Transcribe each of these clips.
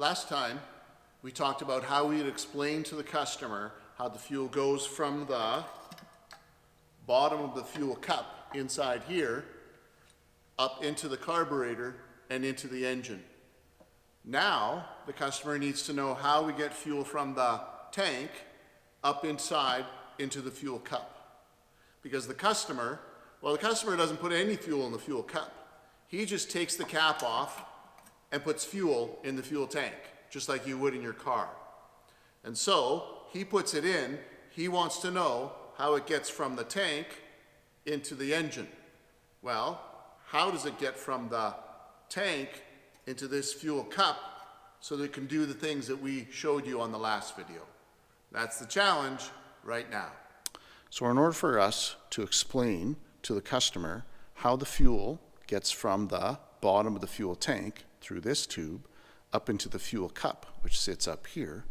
Last time, we talked about how we'd explain to the customer how the fuel goes from the bottom of the fuel cup inside here up into the carburetor and into the engine. Now, the customer needs to know how we get fuel from the tank up inside into the fuel cup. Because the customer doesn't put any fuel in the fuel cup. He just takes the cap off and puts fuel in the fuel tank, just like you would in your car. And so, he puts it in, he wants to know how it gets from the tank into the engine. Well, how does it get from the tank into this fuel cup so that it can do the things that we showed you on the last video? That's the challenge right now. So in order for us to explain to the customer how the fuel gets from the bottom of the fuel tank through this tube up into the fuel cup, which sits up here,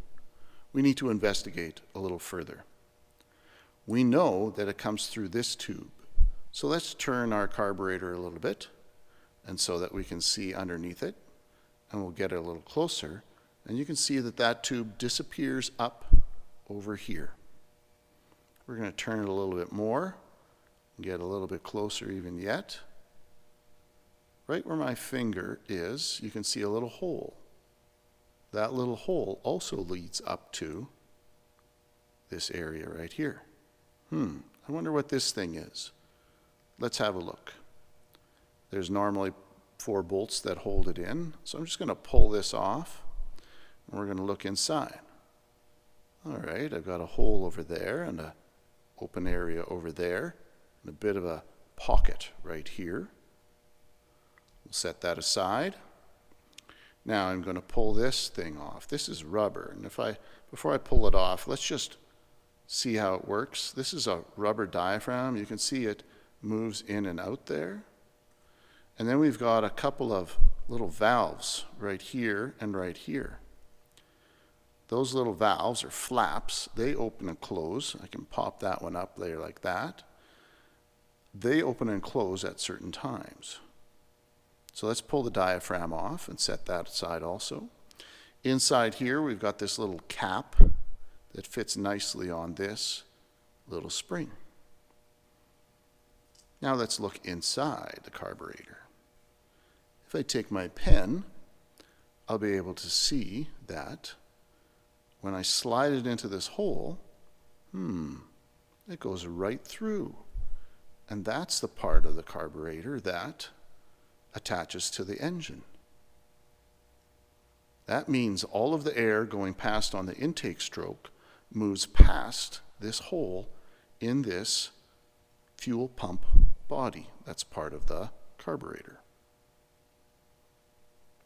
we need to investigate a little further. We know that it comes through this tube. So let's turn our carburetor a little bit, and so that we can see underneath it, and we'll get it a little closer, and you can see that that tube disappears up over here. We're going to turn it a little bit more, and get a little bit closer even yet. Right where my finger is, you can see a little hole. That little hole also leads up to this area right here. I wonder what this thing is. Let's have a look. There's normally 4 bolts that hold it in, so I'm just going to pull this off, and we're going to look inside. All right, I've got a hole over there, and an open area over there, and a bit of a pocket right here. We'll set that aside. Now I'm going to pull this thing off. This is rubber, and before I pull it off, let's just see how it works. This is a rubber diaphragm. You can see it moves in and out there. And then we've got a couple of little valves right here and right here. Those little valves are flaps. They open and close. I can pop that one up there like that. They open and close at certain times. So let's pull the diaphragm off and set that aside also. Inside here, we've got this little cap that fits nicely on this little spring. Now let's look inside the carburetor. If I take my pen, I'll be able to see that when I slide it into this hole, it goes right through. And that's the part of the carburetor that attaches to the engine. That means all of the air going past on the intake stroke moves past this hole in this fuel pump body. That's part of the carburetor.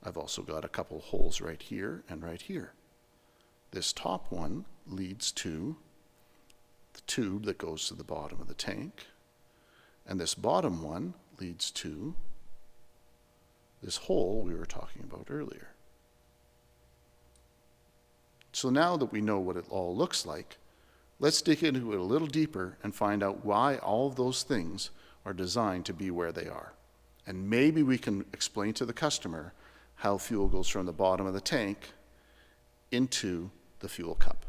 I've also got a couple holes right here and right here. This top one leads to the tube that goes to the bottom of the tank, and this bottom one leads to this hole we were talking about earlier. So now that we know what it all looks like, let's dig into it a little deeper and find out why all of those things are designed to be where they are. And maybe we can explain to the customer how fuel goes from the bottom of the tank into the fuel cup.